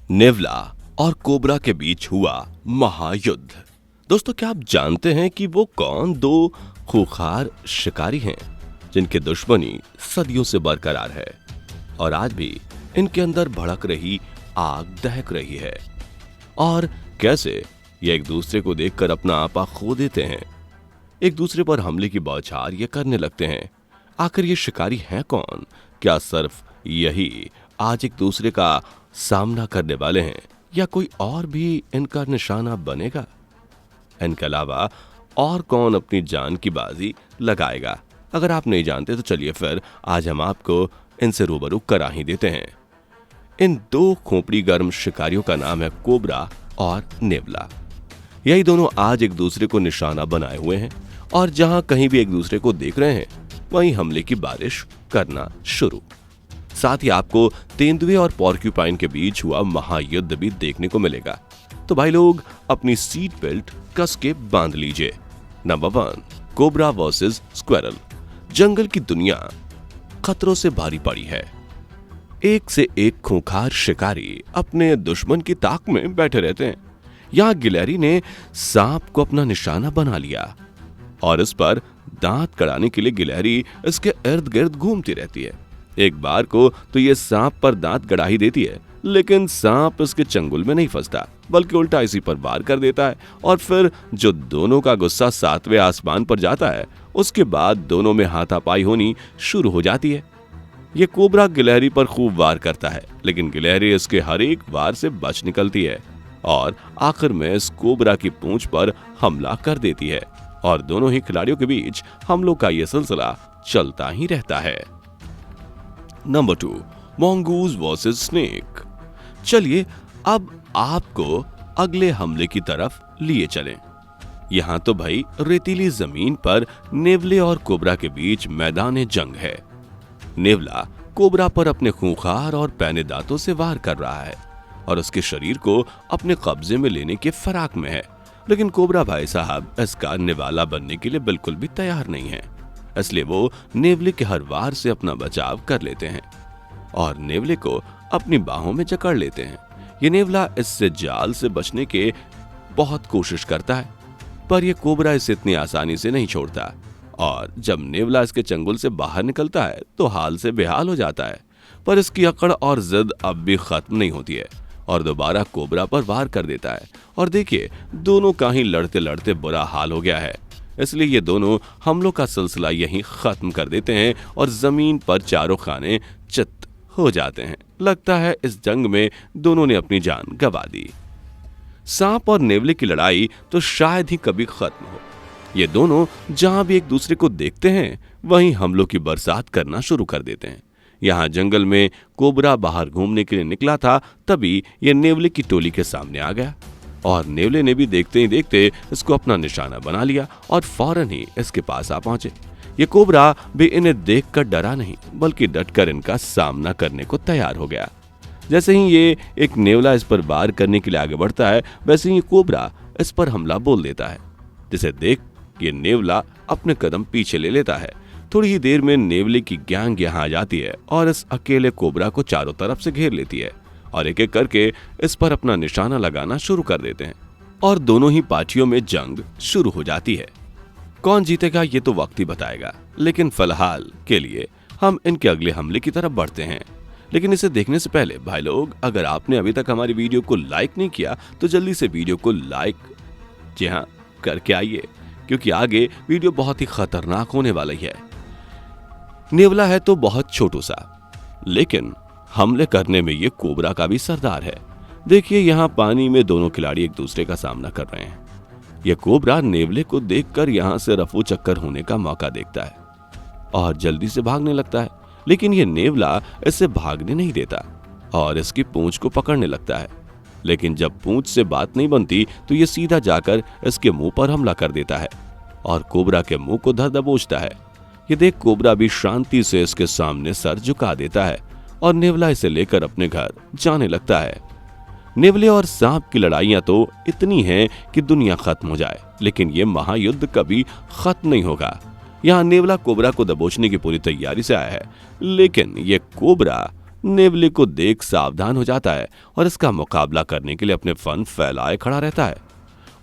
नेवला और कोबरा के बीच हुआ महायुद्ध। दोस्तों, क्या आप जानते हैं कि वो कौन दो खूंखार शिकारी हैं जिनकी दुश्मनी सदियों से बरकरार है और आज भी इनके अंदर भड़क रही आग दहक रही है, और कैसे ये एक दूसरे को देखकर अपना आपा खो देते हैं, एक दूसरे पर हमले की बौछार ये करने लगते हैं। आखिर ये शिकारी हैं कौन? क्या सिर्फ यही आज एक दूसरे का सामना करने वाले हैं या कोई और भी इनका निशाना बनेगा? इनके अलावा और कौन अपनी जान की बाजी लगाएगा? अगर आप नहीं जानते तो चलिए फिर आज हम आपको इनसे रूबरू करा ही देते हैं। इन दो खोपड़ी गर्म शिकारियों का नाम है कोबरा और नेवला। यही दोनों आज एक दूसरे को निशाना बनाए हुए हैं और जहां कहीं भी एक दूसरे को देख रहे हैं वहीं हमले की बारिश करना शुरू। साथ ही आपको तेंदुए और पॉर्क्यूपाइन के बीच हुआ महायुद्ध भी देखने को मिलेगा। तो भाई लोग, अपनी सीट बेल्ट कस के बांध लीजिए। Number 1, cobra versus squirrel. जंगल की दुनिया खतरों से भारी पड़ी है। एक से एक खूंखार शिकारी अपने दुश्मन की ताक में बैठे रहते हैं। यहां गिलहरी ने सांप को अपना निशाना बना लिया और इस पर दांत कड़ाने के लिए गिलहरी इसके इर्द गिर्द घूमती रहती है। एक बार को तो ये सांप पर दांत गड़ा ही देती है, लेकिन सांप इसके चंगुल में नहीं फंसता बल्कि उल्टा इसी पर वार कर देता है। और फिर जो दोनों का गुस्सा 7वें आसमान पर जाता है, उसके बाद दोनों में हाथापाई होनी शुरू हो जाती है। ये कोबरा गिलहरी पर खूब वार करता है, लेकिन गिलहरी इसके हर एक वार से बच निकलती है और आखिर में इस कोबरा की पूंछ पर हमला कर देती है और दोनों ही खिलाड़ियों के बीच हमलों का यह सिलसिला चलता ही रहता है। Number 2, mongoose versus snake. चलिए अब आपको अगले हमले की तरफ लिए चलें। यहां तो भाई रेतीली जमीन पर नेवले और कोबरा के बीच मैदान जंग है। नेवला कोबरा पर अपने खूंखार और पैने दांतों से वार कर रहा है और उसके शरीर को अपने कब्जे में लेने के फराक में है, लेकिन कोबरा भाई साहब इसका निवाला बनने के लिए बिल्कुल भी तैयार नहीं है। इसलिए वो नेवले के हर वार से अपना बचाव कर लेते हैं और नेवले को अपनी बाहों में जकड़ लेते हैं। ये नेवला इससे जाल से बचने के बहुत कोशिश करता है, पर यह कोबरा इसे इतनी आसानी से नहीं छोड़ता और जब नेवला इसके चंगुल से बाहर निकलता है तो हाल से बेहाल हो जाता है। पर इसकी अकड़ और जिद अब भी खत्म नहीं होती है और दोबारा कोबरा पर वार कर देता है। और देखिए, दोनों का ही लड़ते लड़ते बुरा हाल हो गया है। इसलिए ये दोनों हमलों का सिलसिला यहीं खत्म कर देते हैं और जमीन पर चारों खाने चित हो जाते हैं। लगता है इस जंग में दोनों ने अपनी जान गंवा दी। सांप और नेवले की लड़ाई तो शायद ही कभी खत्म हो। ये दोनों जहां भी एक दूसरे को देखते हैं वहीं हमलों की बरसात करना शुरू कर देते हैं। यहाँ जंगल में कोबरा बाहर घूमने के लिए निकला था, तभी ये नेवले की टोली के सामने आ गया और नेवले ने भी देखते ही देखते इसको अपना निशाना बना लिया और फौरन ही इसके पास आ पहुंचे। ये कोबरा भी इन्हें देखकर डरा नहीं बल्कि डटकर इनका सामना करने को तैयार हो गया। जैसे ही ये एक नेवला इस पर वार करने के लिए आगे बढ़ता है, वैसे ही कोबरा इस पर हमला बोल देता है, जिसे देख ये नेवला अपने कदम पीछे ले लेता है। थोड़ी ही देर में नेवले की गैंग यहाँ आ जाती है और इस अकेले कोबरा को चारों तरफ से घेर लेती है और एक एक करके इस पर अपना निशाना लगाना शुरू कर देते हैं और दोनों ही पार्टियों में जंग शुरू हो जाती है। कौन जीतेगा ये तो वक्त ही बताएगा, लेकिन फिलहाल के लिए हम इनके अगले हमले की तरफ बढ़ते हैं। लेकिन इसे देखने से पहले भाई लोग, अगर आपने अभी तक हमारी वीडियो को लाइक नहीं किया तो जल्दी से वीडियो को लाइक जी हाँ करके आइए, क्योंकि आगे वीडियो बहुत ही खतरनाक होने वाली है। नेवला है तो बहुत छोटू सा, लेकिन हमले करने में ये कोबरा का भी सरदार है। देखिए, यहाँ पानी में दोनों खिलाड़ी एक दूसरे का सामना कर रहे हैं। यह कोबरा नेवले को देखकर यहाँ से रफू चक्कर होने का मौका देखता है और जल्दी से भागने लगता है, लेकिन यह नेवला इससे भागने नहीं देता और इसकी पूंछ को पकड़ने लगता है। लेकिन जब पूंछ से बात नहीं बनती तो ये सीधा जाकर इसके मुंह पर हमला कर देता है और कोबरा के मुंह को धर दबोचता है। ये देख कोबरा भी शांति से इसके सामने सर झुका देता है और नेवला इसे लेकर अपने घर जाने लगता है। नेवले और सांप की लड़ाइयां तो इतनी हैं कि दुनिया खत्म हो जाए, लेकिन ये महायुद्ध कभी खत्म नहीं होगा। यहाँ नेवला कोबरा को दबोचने की पूरी तैयारी से आया है, लेकिन ये कोबरा नेवले को देख सावधान हो जाता है और इसका मुकाबला करने के लिए अपने फन फैलाए खड़ा रहता है।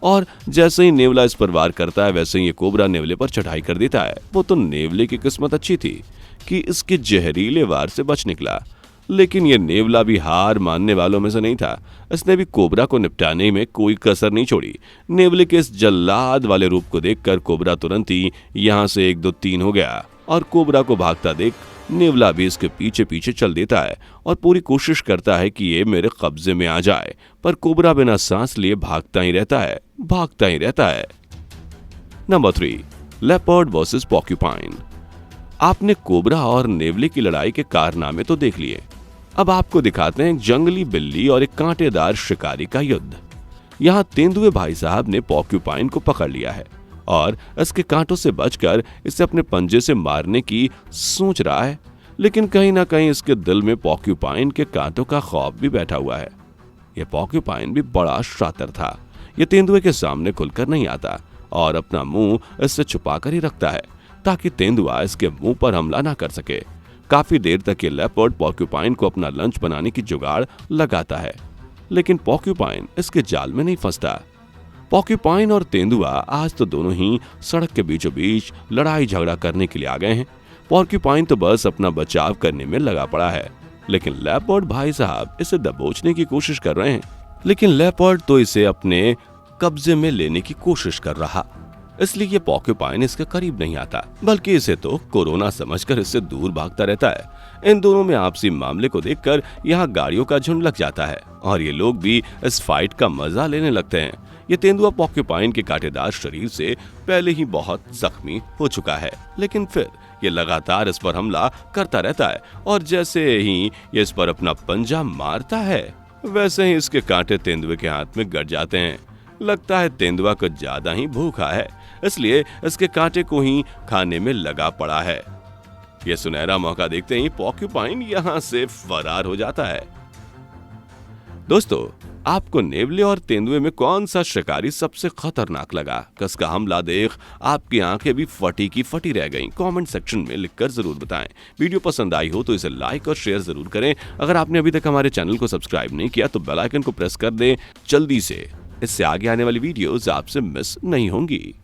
और जैसे ही नेवला इस पर वार करता है वैसे ही ये कोबरा नेवले पर चढ़ाई कर देता है। वो तो नेवले की किस्मत अच्छी थी कि इसके जहरीले वार से बच निकला, लेकिन ये नेवला भी हार मानने वालों में से नहीं था। इसने भी कोबरा को निपटाने में कोई कसर नहीं छोड़ी। नेवले के इस जल्लाद वाले रूप को देखकर कोबरा तुरंत ही यहाँ से 1 2 3 हो गया और कोबरा को भागता देख नेवला भी इसके पीछे पीछे चल देता है और पूरी कोशिश करता है कि ये मेरे कब्जे में आ जाए, पर कोबरा बिना सांस लिए भागता ही रहता है। Number 3, leopard versus porcupine. आपने कोबरा और नेवले की लड़ाई के कारनामे तो देख लिए, अब आपको दिखाते हैं एक जंगली बिल्ली और एक कांटेदार शिकारी का युद्ध। यहाँ तेंदुए भाई साहब ने पॉर्क्यूपाइन को पकड़ लिया है और इसके कांटों से बचकर इसे अपने पंजे से मारने की सोच रहा है, लेकिन कहीं ना कहीं इसके दिल में पॉर्क्यूपाइन के कांटों का खौफ भी बैठा हुआ है। यह पॉर्क्यूपाइन भी बड़ा शातिर था। यह तेंदुए के सामने खुलकर नहीं आता और अपना मुंह इससे छुपाकर ही रखता है ताकि तेंदुआ इसके मुंह पर हमला ना कर सके। काफी देर तक ये लेपर्ड पॉर्क्यूपाइन को अपना लंच बनाने की जुगाड़ लगाता है, लेकिन पॉर्क्यूपाइन इसके जाल में नहीं फंसता। पॉर्क्यूपाइन और तेंदुआ आज तो दोनों ही सड़क के बीचों बीच लड़ाई झगड़ा करने के लिए आ गए हैं। पॉर्क्यूपाइन तो बस अपना बचाव करने में लगा पड़ा है, लेकिन लेपर्ड भाई साहब इसे दबोचने की कोशिश कर रहे हैं। लेकिन लेपर्ड तो इसे अपने कब्जे में लेने की कोशिश कर रहा, इसलिए ये पॉर्क्यूपाइन इसके करीब नहीं आता, बल्कि इसे तो कोरोना समझकर इससे दूर भागता रहता है। इन दोनों में आपसी मामले को देखकर यहाँ गाड़ियों का झुंड लग जाता है और ये लोग भी इस फाइट का मजा लेने लगते हैं। ये तेंदुआ पॉर्क्यूपाइन के कांटेदार शरीर से पहले ही बहुत जख्मी हो चुका है, लेकिन फिर ये लगातार इस पर हमला करता रहता है और जैसे ही ये इस पर अपना पंजा मारता है वैसे ही इसके कांटे तेंदुए के हाथ में गड़ जाते हैं। लगता है तेंदुआ को ज्यादा ही भूखा है, इसलिए इसके कांटे को ही खाने में लगा पड़ा है। यह सुनहरा मौका देखते ही पॉर्क्यूपाइन यहाँ से फरार हो जाता है। दोस्तों, आपको नेवले और तेंदुए में कौन सा शिकारी सबसे खतरनाक लगा? किसका हमला देख आपकी आंखें भी फटी की फटी रह गईं? कमेंट सेक्शन में लिखकर जरूर बताएं। वीडियो पसंद आई हो तो इसे लाइक और शेयर जरूर करें। अगर आपने अभी तक हमारे चैनल को सब्सक्राइब नहीं किया तो बेल आइकन को प्रेस कर दें जल्दी से। इससे आगे आने वाली वीडियोस आपसे मिस नहीं होंगी।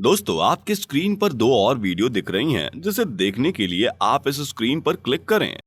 दोस्तों, आपके स्क्रीन पर 2 और वीडियो दिख रही हैं, जिसे देखने के लिए आप इस स्क्रीन पर क्लिक करें।